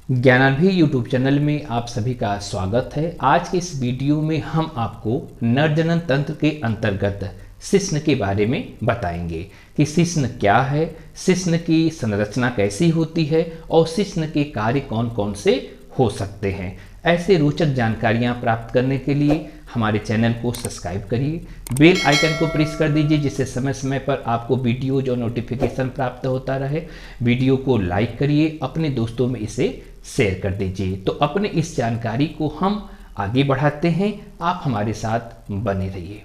ज्ञानार्भी YouTube channel में आप सभी का स्वागत है। आज के इस वीडियो में हम आपको नरजनन तंत्र के अंतर्गत शिश्न के बारे में बताएंगे कि शिश्न क्या है, शिश्न की संरचना कैसी होती है और शिश्न के कार्य कौन कौन से हो सकते हैं। ऐसे रोचक जानकारियां प्राप्त करने के लिए हमारे चैनल को सब्सक्राइब करिए, बेल आइकन को प्रेस कर दीजिए जिससे समय समय पर आपको वीडियो जो नोटिफिकेशन प्राप्त होता रहे। वीडियो को लाइक करिए, अपने दोस्तों में इसे शेयर कर दीजिए। तो अपने इस जानकारी को हम आगे बढ़ाते हैं, आप हमारे साथ बने रहिए।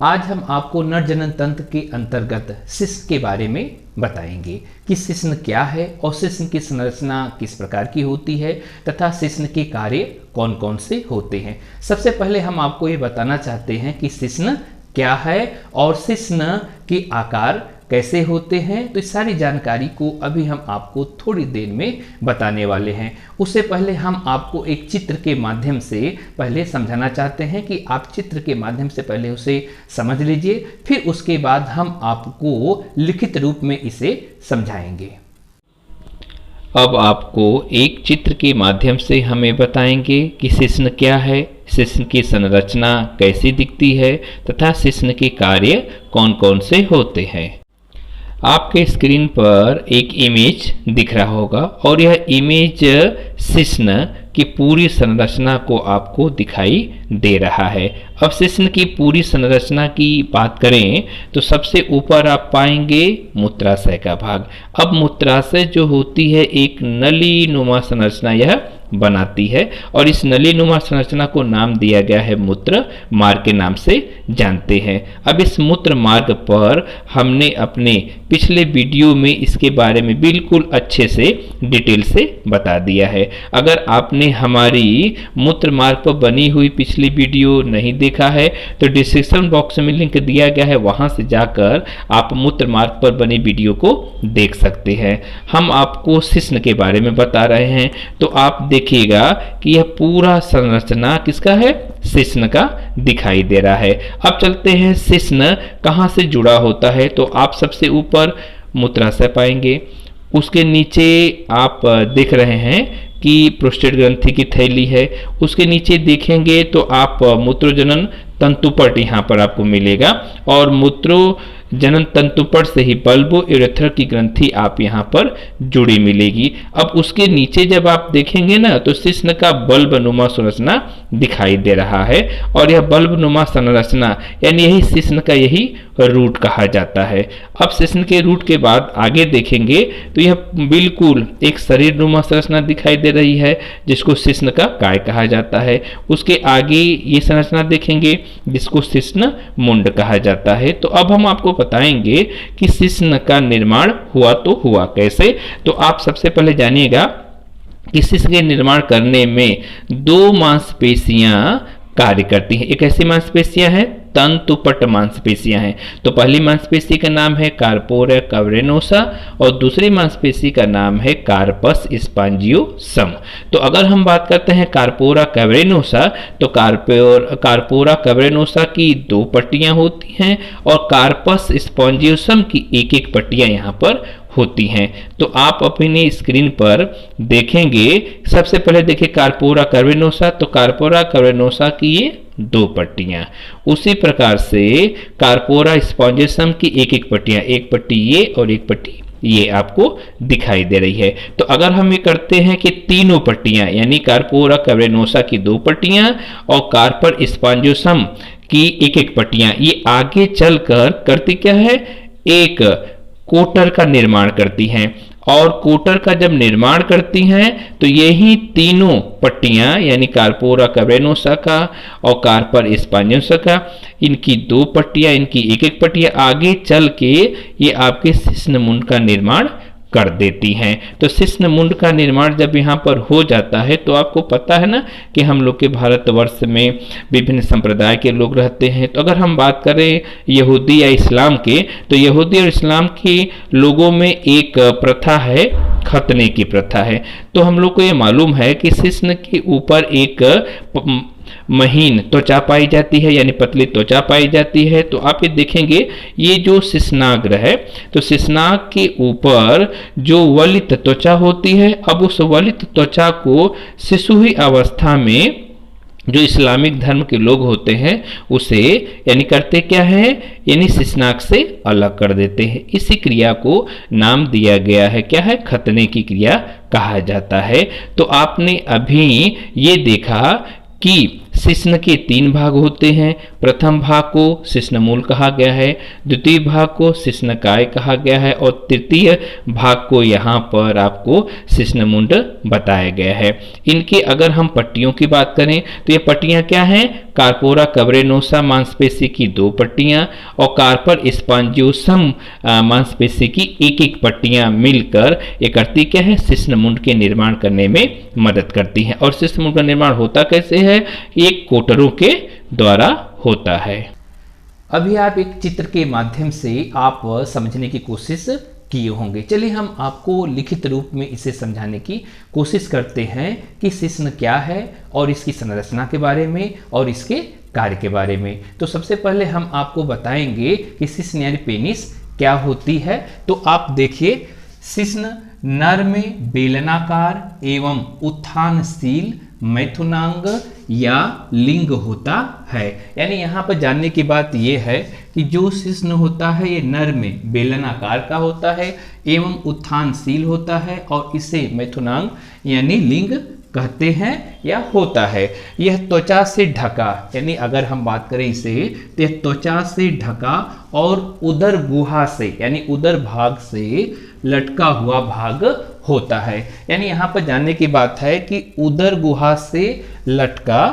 आज हम आपको नरजनन तंत्र के अंतर्गत शिश्न के बारे में बताएंगे कि शिश्न क्या है और शिश्न की संरचना किस प्रकार की होती है तथा शिश्न के कार्य कौन कौन से होते हैं। सबसे पहले हम आपको ये बताना चाहते हैं कि शिश्न क्या है और शिश्न के आकार कैसे होते हैं। तो इस सारी जानकारी को अभी हम आपको थोड़ी देर में बताने वाले हैं। उससे पहले हम आपको एक चित्र के माध्यम से पहले समझाना चाहते हैं कि आप चित्र के माध्यम से पहले उसे समझ लीजिए, फिर उसके बाद हम आपको लिखित रूप में इसे समझाएंगे। अब आपको एक चित्र के माध्यम से हमें बताएंगे कि शिश्न क्या है, शिश्न की संरचना कैसी दिखती है तथा शिश्न के कार्य कौन कौन से होते हैं। आपके स्क्रीन पर एक इमेज दिख रहा होगा और यह इमेज शिश्न की पूरी संरचना को आपको दिखाई दे रहा है। अब शिश्न की पूरी संरचना की बात करें तो सबसे ऊपर आप पाएंगे मूत्राशय का भाग। अब मूत्राशय जो होती है एक नली नुमा संरचना यह बनाती है और इस नली नुमा संरचना को नाम दिया गया है मूत्र मार्ग के नाम से जानते हैं। अब इस मूत्र मार्ग पर हमने अपने पिछले वीडियो में इसके बारे में बिल्कुल अच्छे से डिटेल से बता दिया है। अगर आपने हमारी मूत्र मार्ग पर बनी हुई पिछली वीडियो नहीं देखा है तो डिस्क्रिप्शन बॉक्स में लिंक दिया गया है, वहां से जाकर आप मूत्र मार्ग पर बनी वीडियो को देख सकते हैं। हम आपको शिश्न के बारे में बता रहे हैं तो आप देखिएगा कि यह पूरा संरचना किसका है, शिश्न का दिखाई दे रहा है। अब चलते हैं शिश्न कहाँ से जुड़ा होता है। तो आप सबसे ऊपर मूत्राशय पाएंगे, उसके नीचे आप देख रहे हैं कि प्रोस्टेट ग्रंथि की थैली है, उसके नीचे देखेंगे तो आप मूत्रजनन तंतुपट यहाँ पर आपको मिलेगा और मूत्रोजनन तंतुपट से ही बल्बो यूरेथ्रा की ग्रंथि आप यहाँ पर जुड़ी मिलेगी। अब उसके नीचे जब आप देखेंगे ना तो शिश्न का बल्ब नुमा संरचना दिखाई दे रहा है और यह बल्ब नुमा संरचना यानी यही शिश्न का यही रूट कहा जाता है। अब शिश्न के रूट के बाद आगे देखेंगे तो यह बिल्कुल एक शरीर नुमा संरचना दिखाई दे रही है जिसको शिश्न का काय कहा जाता है। उसके आगे ये संरचना देखेंगे जिसको शिश्न मुंड कहा जाता है। तो अब हम आपको बताएंगे कि शिश्न का निर्माण हुआ तो हुआ कैसे। तो आप सबसे पहले जानिएगा कि शिश्न के निर्माण करने में दो मांसपेशियां कार्य करती हैं। एक ऐसी मांसपेशियां हैं तंतुपट मांसपेशियां हैं। तो पहली मांसपेशी का नाम है कार्पोरा कैवर्नोसा और दूसरी मांसपेशी का नाम है कार्पस स्पॉन्जियोसम। तो अगर हम बात करते हैं कार्पोरा कैवर्नोसा तो कार्पोरा कैवर्नोसा की दो पट्टियां होती हैं और कार्पस स्पॉन्जियोसम की एक एक पट्टियां यहाँ पर होती हैं। तो आप अपनी स्क्रीन पर देखेंगे, सबसे पहले देखिए कार्पोरा कैवर्नोसा, तो कार्पोरा कैवर्नोसा की ये दो पट्टियां, उसी प्रकार से कार्पोरा स्पॉन्जियोसम की एक एक पट्टियां, एक पट्टी ये और एक पट्टी ये आपको दिखाई दे रही है। तो अगर हम ये करते हैं कि तीनों पट्टियां यानी कार्पोरा कैवर्नोसा की दो पट्टियां और कार्पर स्पॉन्जियोसम की एक एक पट्टियां ये आगे चलकर करती क्या है, एक कोटर का निर्माण करती हैं और कोटर का जब निर्माण करती हैं तो यही तीनों पट्टियां यानी कार्पोरा कैवर्नोसा का और कार्पर स्पॉन्जियोसा का इनकी दो पट्टियां, इनकी एक एक पट्टियां आगे चल के ये आपके शिश्न मुंड का निर्माण कर देती हैं। तो शिश्न मुंड का निर्माण जब यहाँ पर हो जाता है तो आपको पता है ना कि हम लोग के भारतवर्ष में विभिन्न संप्रदाय के लोग रहते हैं। तो अगर हम बात करें यहूदी या इस्लाम के तो यहूदी और इस्लाम के लोगों में एक प्रथा है, खतने की प्रथा है। तो हम लोग को ये मालूम है कि शिश्न के ऊपर एक महीन त्वचा पाई जाती है, यानी पतली त्वचा पाई जाती है। तो आप ये देखेंगे ये जो शिश्नाग्र है, तो शिश्नाग के ऊपर जो वलित त्वचा होती है, अब उस वलित त्वचा को शिशु ही अवस्था में जो इस्लामिक धर्म के लोग होते हैं उसे यानी करते क्या है, यानी शिश्नाग से अलग कर देते हैं। इसी क्रिया को नाम दिया गया है, क्या है, खतने की क्रिया कहा जाता है। तो आपने अभी ये देखा कि शिश्न के 3 भाग होते हैं। प्रथम भाग को शिश्नमूल कहा गया है, द्वितीय भाग को शिश्नकाय कहा गया है और तृतीय भाग को यहाँ पर आपको शिश्नमुंड बताया गया है। इनके अगर हम पट्टियों की बात करें तो ये पट्टियाँ क्या हैं, कार्पोरा कवरेनोसा मांसपेशी की 2 पट्टियाँ और कार्पर स्पॉन्जियोसम मांसपेशी की 1-1 पट्टियाँ मिलकर ये करती क्या है, शिश्नमुंड के निर्माण करने में मदद करती हैं। और शिश्नमुंड का निर्माण होता कैसे है, एक कोटरों के द्वारा होता है। अभी आप एक चित्र के माध्यम से आप समझने की कोशिश किए होंगे। चलिए हम आपको लिखित रूप में इसे समझाने की कोशिश करते हैं कि शिश्न क्या है और इसकी संरचना के बारे में और इसके कार्य के बारे में। तो सबसे पहले हम आपको बताएंगे कि शिश्न यानी पेनिस क्या होती है। तो आप देखिए, शिश्न नर में बेलनाकार एवं उत्थानशील मैथुनांग या लिंग होता है। यानी यहाँ पर जानने की बात यह है कि जो शिश्न होता है ये नर में बेलनाकार का होता है एवं उत्थानशील होता है और इसे मैथुनांग यानी लिंग कहते हैं या होता है। यह त्वचा से ढका, यानी अगर हम बात करें इसे तो यह त्वचा से ढका और उदर गुहा से यानी उदर भाग से लटका हुआ भाग होता है। यानी यहाँ पर जानने की बात है कि उदर गुहा से लटका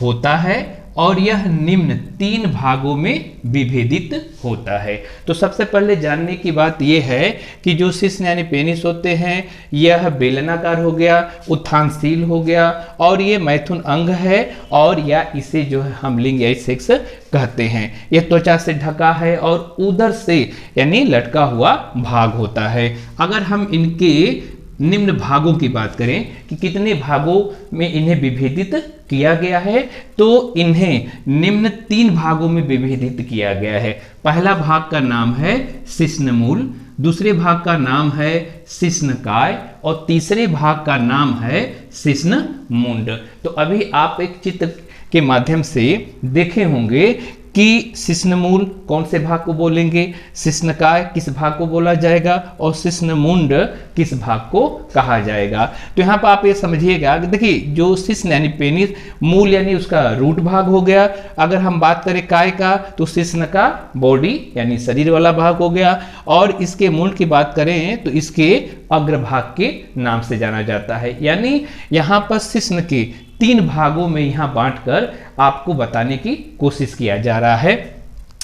होता है और यह निम्न 3 भागों में विभेदित होता है। तो सबसे पहले जानने की बात यह है कि जो शिश्न यानी पेनिस होते हैं यह बेलनाकार हो गया, उत्थानशील हो गया और ये मैथुन अंग है और या इसे जो है हम लिंग या सेक्स कहते हैं। यह त्वचा से ढका है और उदर से यानी लटका हुआ भाग होता है। अगर हम इनके निम्न भागों की बात करें कि कितने भागों में इन्हें विभेदित किया गया है, तो इन्हें निम्न 3 भागों में विभेदित किया गया है। पहला भाग का नाम है शिश्नमूल, दूसरे भाग का नाम है शिश्नकाय और तीसरे भाग का नाम है शिश्नमुंड। तो अभी आप एक चित्र के माध्यम से देखे होंगे कि शिश्नमूल कौन से भाग को बोलेंगे, शिश्नकाय किस भाग को बोला जाएगा और शिश्नमुंड किस भाग को कहा जाएगा। तो यहाँ पर आप ये समझिएगा कि देखिए जो शिश्न यानी पेनिस, मूल यानी उसका रूट भाग हो गया। अगर हम बात करें काय का तो शिश्न का बॉडी यानी शरीर वाला भाग हो गया और इसके मुंड की बात करें तो इसके अग्रभाग के नाम से जाना जाता है। यानी यहाँ पर शिश्न के 3 भागों में यहाँ बांटकर आपको बताने की कोशिश किया जा रहा है।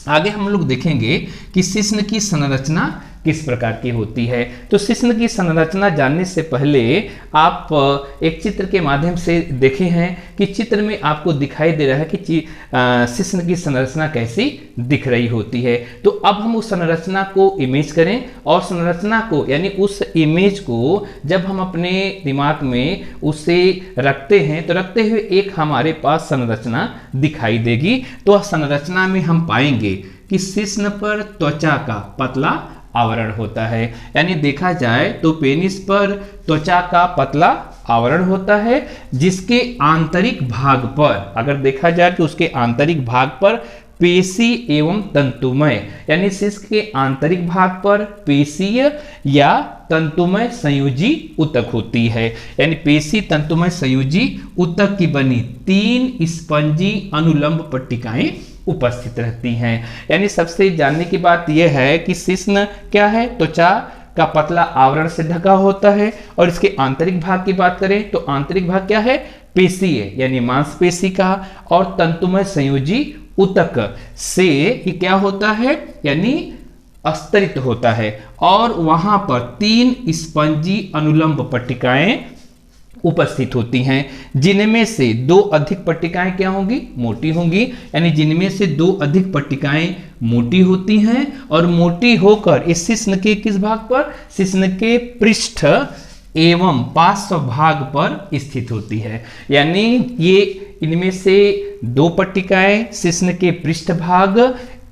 आगे हम लोग देखेंगे कि शिश्न की संरचना किस प्रकार की होती है। तो शिश्न की संरचना जानने से पहले आप एक चित्र के माध्यम से देखे हैं कि चित्र में आपको दिखाई दे रहा है कि शिश्न की संरचना कैसी दिख रही होती है। तो अब हम उस संरचना को इमेज करें और संरचना को यानी उस इमेज को जब हम अपने दिमाग में उसे रखते हैं तो रखते हुए एक हमारे पास संरचना दिखाई देगी। तो संरचना में हम पाएंगे कि शिश्न पर त्वचा का पतला आवरण होता है। यानी देखा जाए तो पेनिस पर त्वचा का पतला आवरण होता है जिसके आंतरिक भाग पर अगर देखा जाए तो उसके आंतरिक भाग पर पेशी एवं तंतुमय यानी शिश्न के आंतरिक भाग पर पेशीय या तंतुमय संयोजी ऊतक होती है। यानी पेशी तंतुमय संयोजी ऊतक की बनी 3 स्पंजी अनुलंब पट्टिकाएं उपस्थित रहती हैं। यानी सबसे जानने की बात यह है कि शिश्न क्या है, त्वचा का पतला आवरण से ढका होता है और इसके आंतरिक भाग की बात करें तो आंतरिक भाग क्या है, पेशीय यानी मांसपेशी का और तंतुमय संयोजी ऊतक से ये क्या होता है यानी अस्तरित होता है और वहां पर 3 स्पंजी अनुलंब पट्टिकाएं उपस्थित होती हैं जिनमें से 2 अधिक पट्टिकाएं क्या होंगी, मोटी होंगी। यानी जिनमें से 2 अधिक पट्टिकाएं मोटी होती हैं और मोटी होकर इस शिश्न के किस भाग पर, शिश्न के पृष्ठ एवं पार्श्व भाग पर स्थित होती है। यानी ये इनमें से दो पट्टिकाएं शिश्न के पृष्ठभाग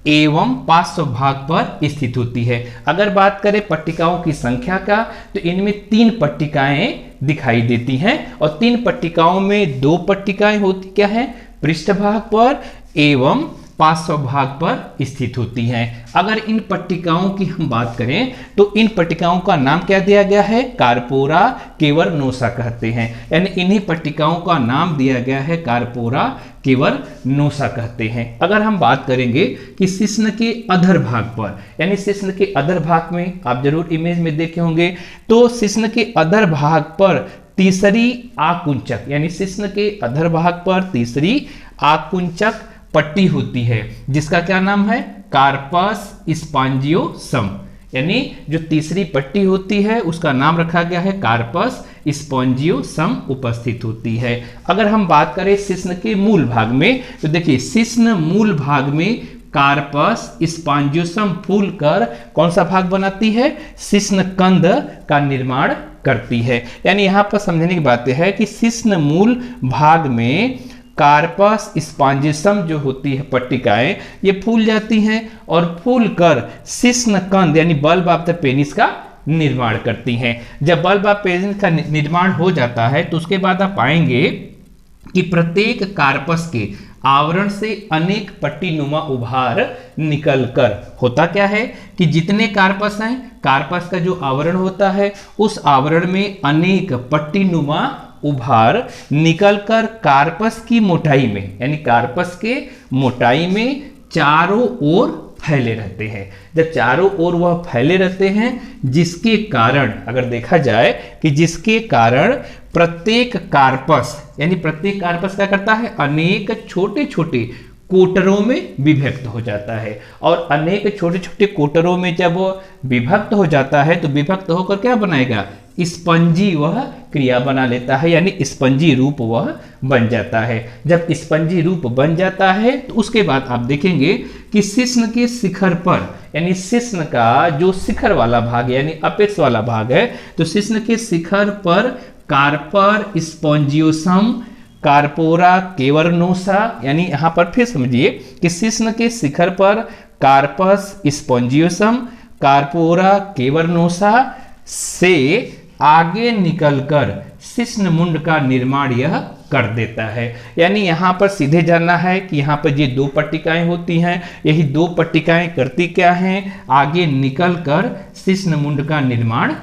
एवं पार्श्व भाग पर स्थित होती है। अगर बात करें पट्टिकाओं की संख्या का, तो इनमें 3 पट्टिकाएं दिखाई देती हैं और 3 पट्टिकाओं में 2 पट्टिकाएं होती क्या है, पृष्ठभाग पर एवं पार्श्व भाग पर स्थित होती हैं। अगर इन पट्टिकाओं की हम बात करें तो इन पट्टिकाओं का नाम क्या दिया गया है, कार्पोरा केवरनोसा कहते हैं। यानी इन्हीं पट्टिकाओं का नाम दिया गया है कार्पोरा केवरनोसा कहते हैं। अगर हम बात करेंगे कि शिश्न के अधर भाग पर, यानी शिश्न के अधर भाग में आप जरूर इमेज में देखे होंगे, तो शिश्न के अधर भाग पर तीसरी आकुंचक, यानी शिश्न के अधर भाग पर तीसरी आकुंचक पट्टी होती है जिसका क्या नाम है, कार्पस स्पॉन्जियोसम। यानी जो तीसरी पट्टी होती है उसका नाम रखा गया है कार्पस स्पॉन्जियोसम उपस्थित होती है। अगर हम बात करें शिश्न के मूल भाग में, तो देखिए शिश्न मूल भाग में कार्पस स्पॉन्जियोसम फूल कर कौन सा भाग बनाती है, शिश्न कंद का निर्माण करती है। यानी यहां पर समझने की बात है कि शिश्न मूल भाग में कार्पस स्पॉन्जियोसम जो होती है पट्टिकाएं, ये फूल जाती हैं और फूल कर शिश्न कंद यानी बल्ब ऑफ द पेनिस का निर्माण करती हैं। जब बल्ब ऑफ पेनिस का निर्माण हो जाता है तो उसके बाद आप पाएंगे कि प्रत्येक कार्पस के आवरण से अनेक पट्टीनुमा उभार निकलकर होता क्या है कि जितने कार्पस हैं, कार्पस का जो आवरण होता है उस आवरण में अनेक पट्टीनुमा उभार निकलकर कार्पस की मोटाई में, यानी कार्पस के मोटाई में चारों ओर फैले रहते हैं। जब चारों ओर वह फैले रहते हैं जिसके कारण, अगर देखा जाए कि जिसके कारण प्रत्येक कार्पस, यानी प्रत्येक कार्पस क्या करता है, अनेक छोटे छोटे कोटरों में विभक्त हो जाता है। और अनेक छोटे छोटे कोटरों में जब वो विभक्त हो जाता है तो विभक्त होकर क्या बनाएगा, स्पंजी वह क्रिया बना लेता है, यानी स्पंजी रूप वह बन जाता है। जब स्पंजी रूप बन जाता है तो उसके बाद आप देखेंगे कि शिश्न के शिखर पर, यानी शिश्न का जो शिखर वाला भाग यानी अपेक्स वाला भाग है, तो शिश्न के शिखर पर कार्पर स्पॉन्जियोसम कार्पोरा केवरनोसा, यानी यहां पर फिर समझिए कि शिश्न के शिखर पर कार्पस स्पॉन्जियोसम कार्पोरा केवरनोसा से आगे निकलकर शिश्न मुंड का निर्माण यह कर देता है। यानी यहां पर सीधे जानना है कि यहां पर ये 2 पट्टिकाएं होती हैं, यही 2 पट्टिकाएं करती क्या हैं, आगे निकलकर शिश्न मुंड का निर्माण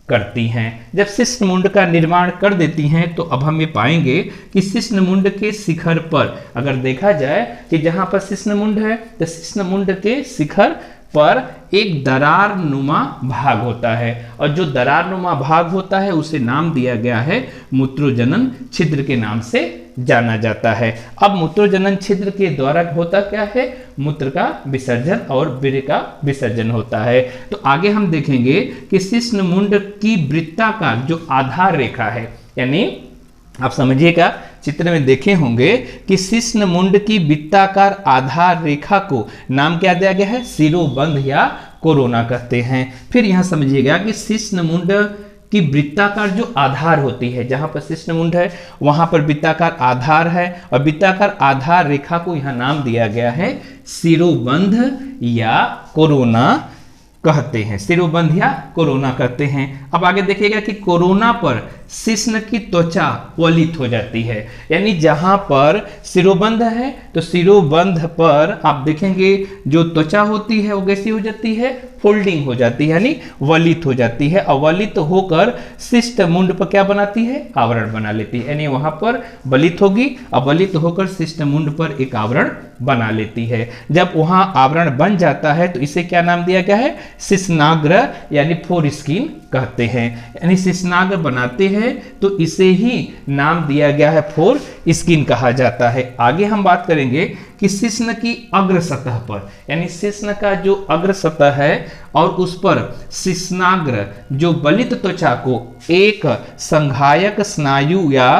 करती हैं। जब शिश्न मुंड का निर्माण कर देती हैं तो अब हम ये पाएंगे कि शिश्न मुंड के शिखर पर, अगर देखा जाए कि जहां पर शिश्न मुंड है तो शिश्न मुंड के शिखर पर एक दरार नुमा भाग होता है और जो दरार नुमा भाग होता है उसे नाम दिया गया है मूत्रोजनन छिद्र के नाम से जाना जाता है। अब मूत्रोजनन छिद्र के द्वारा होता क्या है, मूत्र का विसर्जन और वीर्य का विसर्जन होता है। तो आगे हम देखेंगे कि शिश्न मुंड की वृत्ताकार जो आधार रेखा है, यानी आप समझिएगा चित्र में देखे होंगे कि शिश्न मुंड की वृत्ताकार आधार रेखा को नाम क्या दिया गया है, शिरोबंध या कोरोना कहते हैं। फिर यहां समझिएगा कि शिश्न मुंड की वृत्ताकार जो आधार होती है, जहां पर शिश्न मुंड है वहां पर वृत्ताकार आधार है और वृत्ताकार आधार रेखा को यहां नाम दिया गया है शिरोबंध या कोरोना कहते हैं, शिरोबंध या कोरोना कहते हैं। अब आगे देखिएगा कि कोरोना पर शिश्न की त्वचा वलित हो जाती है, यानी जहां पर शिरोबंध है तो शिरोबंध पर आप देखेंगे जो त्वचा होती है वो कैसी हो जाती है, फोल्डिंग हो जाती है, यानी वलित हो जाती है। अवलित होकर शिश्न मुंड पर क्या बनाती है, आवरण बना लेती है, यानी वहां पर वलित होगी, अवलित होकर शिश्न मुंड पर एक आवरण बना लेती है। जब वहां आवरण बन जाता है तो इसे क्या नाम दिया गया है, शिश्नाग्र यानी फोर स्किन कहते हैं। यानी शिश्नाग्र बनाते हैं तो इसे ही नाम दिया गया है फोर स्किन कहा जाता है। आगे हम बात करेंगे कि शिश्न की अग्र सतह पर, यानी शिश्न का जो अग्र सतह है और उस पर शिश्नाग्र जो वलित त्वचा को एक संघायक स्नायु या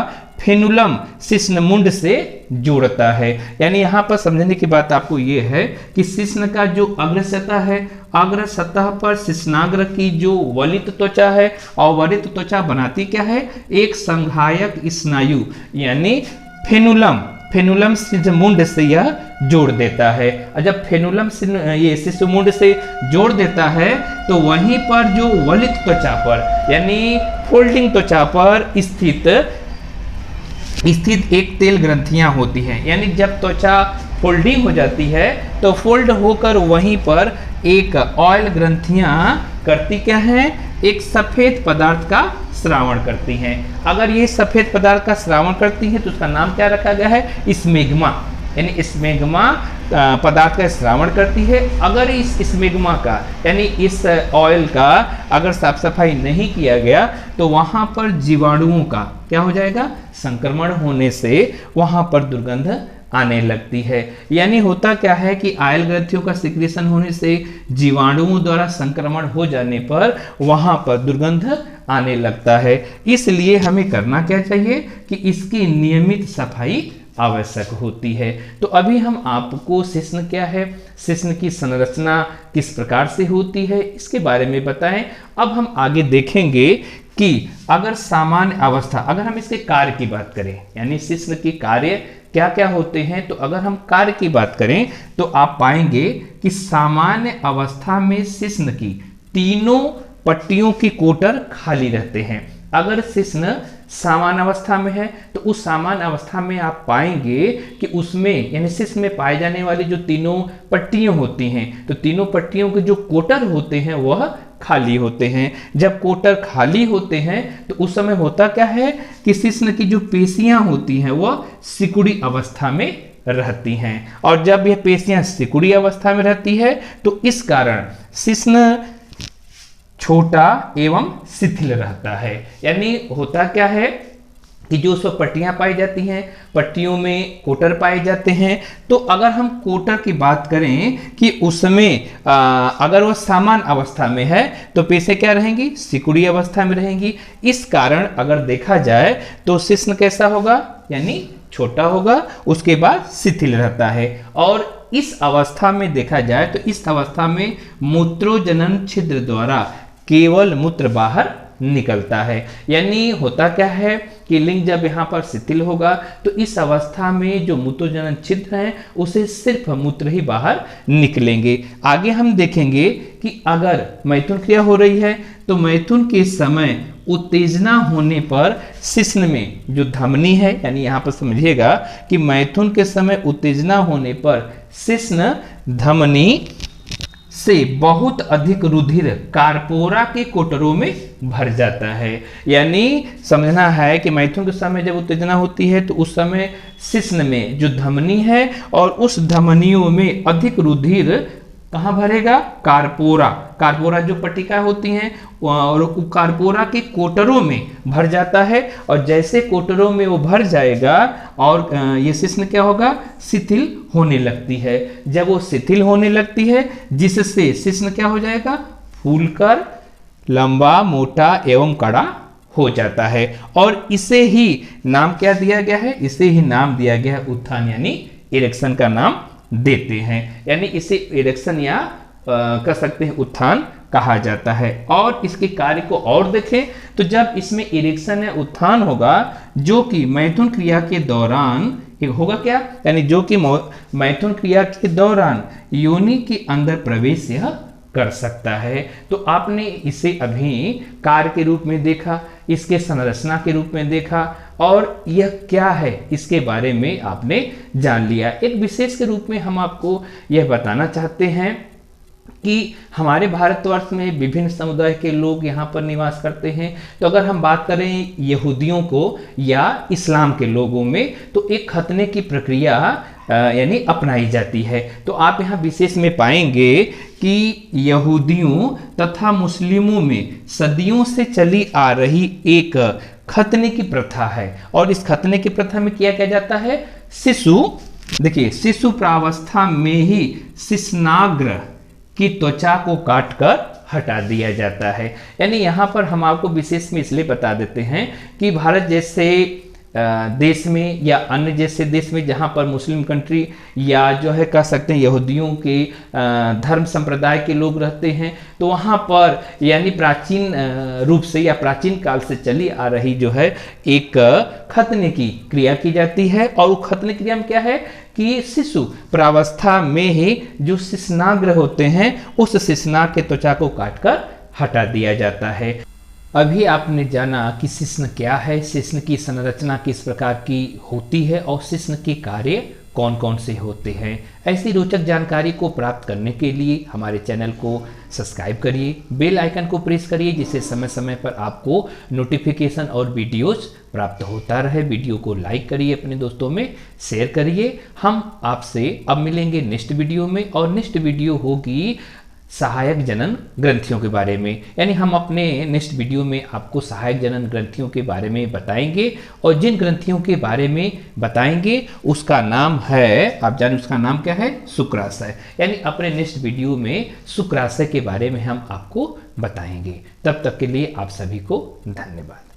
फेनुलम शिश्नमुंड से जोड़ता है। यानी यहाँ पर समझने की बात आपको ये है कि शिश्न का जो अग्र सतह है, अग्र सतह पर शिश्नाग्र की जो वलित त्वचा है, और वलित त्वचा बनाती क्या है, एक संघायक स्नायु यानी फेनुलम, फेनुलम शिश्नमुंड से यह जोड़ देता है। और जब फेनुलम ये शिश्नमुंड से जोड़ देता है तो वहीं पर जो वलित त्वचा पर यानी फोल्डिंग त्वचा पर स्थित एक तेल ग्रंथियां होती हैं। यानी जब त्वचा फोल्डिंग हो जाती है तो फोल्ड होकर वहीं पर एक ऑयल ग्रंथियां करती क्या है, एक सफेद पदार्थ का श्रावण करती हैं। अगर ये सफेद पदार्थ का श्रावण करती हैं तो उसका नाम क्या रखा गया है, स्मेग्मा। यानी स्मेग्मा पदार्थ का श्रावण करती है। अगर इस स्मेग्मा का यानी इस ऑयल का अगर साफ सफाई नहीं किया गया तो वहां पर जीवाणुओं का क्या हो जाएगा, संक्रमण होने से वहां पर दुर्गंध आने लगती है। यानी होता क्या है कि ऑयल ग्रंथियों का सिक्रेशन होने से जीवाणुओं द्वारा संक्रमण हो जाने पर वहां पर दुर्गंध आने लगता है। इसलिए हमें करना क्या चाहिए कि इसकी नियमित सफाई आवश्यक होती है। तो अभी हम आपको शिश्न क्या है, शिश्न की संरचना किस प्रकार से होती है, इसके बारे में बताएं। अब हम आगे देखेंगे कि अगर सामान्य अवस्था, अगर हम इसके कार्य की बात करें, यानी शिश्न के कार्य क्या क्या होते हैं, तो अगर हम कार्य की बात करें तो आप पाएंगे कि सामान्य अवस्था में शिश्न की तीनों पट्टियों की कोटर खाली रहते हैं। अगर शिश्न सामान्य अवस्था में है तो उस सामान्य अवस्था में आप पाएंगे कि उसमें यानी शिश्न में पाए जाने वाली जो तीनों पट्टियां होती हैं, तो तीनों पट्टियों के जो कोटर होते हैं वह खाली होते हैं। जब कोटर खाली होते हैं तो उस समय होता क्या है कि शिश्न की जो पेशियां होती हैं वह सिकुड़ी अवस्था में रहती हैं। और जब यह पेशियां सिकुड़ी अवस्था में रहती है तो इस कारण शिश्न छोटा एवं शिथिल रहता है। यानी होता क्या है कि जो उसमें पट्टियां पाई जाती हैं, पट्टियों में कोटर पाए जाते हैं। तो अगर हम कोटर की बात करें कि उसमें अगर वह सामान्य अवस्था में है तो पेशे क्या रहेंगी, सिकुड़ी अवस्था में रहेंगी। इस कारण अगर देखा जाए तो शिश्न कैसा होगा, यानी छोटा होगा, उसके बाद शिथिल रहता है। और इस अवस्था में देखा जाए तो इस अवस्था में मूत्रोजनन छिद्र द्वारा केवल मूत्र बाहर निकलता है। यानी होता क्या है कि लिंग जब यहाँ पर शिथिल होगा तो इस अवस्था में जो मूत्रोजनन छिद्र हैं उसे सिर्फ मूत्र ही बाहर निकलेंगे। आगे हम देखेंगे कि अगर मैथुन क्रिया हो रही है तो मैथुन के समय उत्तेजना होने पर शिश्न में जो धमनी है, यानी यहाँ पर समझिएगा कि मैथुन के समय उत्तेजना होने पर शिश्न धमनी से बहुत अधिक रुधिर कार्पोरा के कोटरों में भर जाता है। यानी समझना है कि मैथुन के समय जब उत्तेजना होती है तो उस समय शिश्न में जो धमनी है और उस धमनियों में अधिक रुधिर कहाँ भरेगा, कार्पोरा, कार्पोरा जो पट्टिका होती हैं और कार्पोरा के कोटरों में भर जाता है। और जैसे कोटरों में वो भर जाएगा और ये शिश्न क्या होगा, शिथिल होने लगती है। जब वो शिथिल होने लगती है जिससे शिश्न क्या हो जाएगा, फूलकर लंबा, मोटा एवं कड़ा हो जाता है। और इसे ही नाम क्या दिया गया है, इसे ही नाम दिया गया है उत्थान, यानी इरेक्शन का नाम देते हैं। यानी इसे इरेक्शन या कर सकते हैं उत्थान कहा जाता है। और इसके कार्य को और देखें तो जब इसमें इरेक्शन या उत्थान होगा जो कि मैथुन क्रिया के दौरान होगा क्या, यानी जो कि मैथुन क्रिया के दौरान योनि के अंदर प्रवेश यह कर सकता है। तो आपने इसे अभी कार्य के रूप में देखा, इसके संरचना के रूप में देखा और यह क्या है इसके बारे में आपने जान लिया। एक विशेष के रूप में हम आपको यह बताना चाहते हैं कि हमारे भारतवर्ष में विभिन्न समुदाय के लोग यहाँ पर निवास करते हैं। तो अगर हम बात करें यहूदियों को या इस्लाम के लोगों में तो एक खतने की प्रक्रिया यानी अपनाई जाती है। तो आप यहाँ विशेष में पाएंगे कि यहूदियों तथा मुस्लिमों में सदियों से चली आ रही एक खतने की प्रथा है। और इस खतने की प्रथा में किया जाता है, शिशु, देखिए शिशु प्रावस्था में ही शिश्नाग्र की त्वचा को काटकर हटा दिया जाता है। यानी यहाँ पर हम आपको विशेष में इसलिए बता देते हैं कि भारत जैसे देश में या अन्य जैसे देश में जहाँ पर मुस्लिम कंट्री या जो है कह सकते हैं यहूदियों के धर्म संप्रदाय के लोग रहते हैं, तो वहाँ पर यानी प्राचीन रूप से या प्राचीन काल से चली आ रही जो है एक खतने की क्रिया की जाती है। और वो खतने क्रिया में क्या है कि शिशु प्रावस्था में ही जो शिशुनाग्र होते हैं उस शिशुनाग के त्वचा को काटकर हटा दिया जाता है। अभी आपने जाना कि शिश्न क्या है, शिश्न की संरचना किस प्रकार की होती है और शिश्न के कार्य कौन कौन से होते हैं। ऐसी रोचक जानकारी को प्राप्त करने के लिए हमारे चैनल को सब्सक्राइब करिए, बेल आइकन को प्रेस करिए, जिससे समय समय पर आपको नोटिफिकेशन और वीडियोस प्राप्त होता रहे। वीडियो को लाइक करिए, अपने दोस्तों में शेयर करिए। हम आपसे अब मिलेंगे नेक्स्ट वीडियो में, और नेक्स्ट वीडियो होगी सहायक जनन ग्रंथियों के बारे में। यानी हम अपने नेक्स्ट वीडियो में आपको सहायक जनन ग्रंथियों के बारे में बताएंगे, और जिन ग्रंथियों के बारे में बताएंगे उसका नाम है, आप जाने उसका नाम क्या है, शुक्राशय। यानी अपने नेक्स्ट वीडियो में शुक्राशय के बारे में हम आपको बताएंगे। तब तक के लिए आप सभी को धन्यवाद।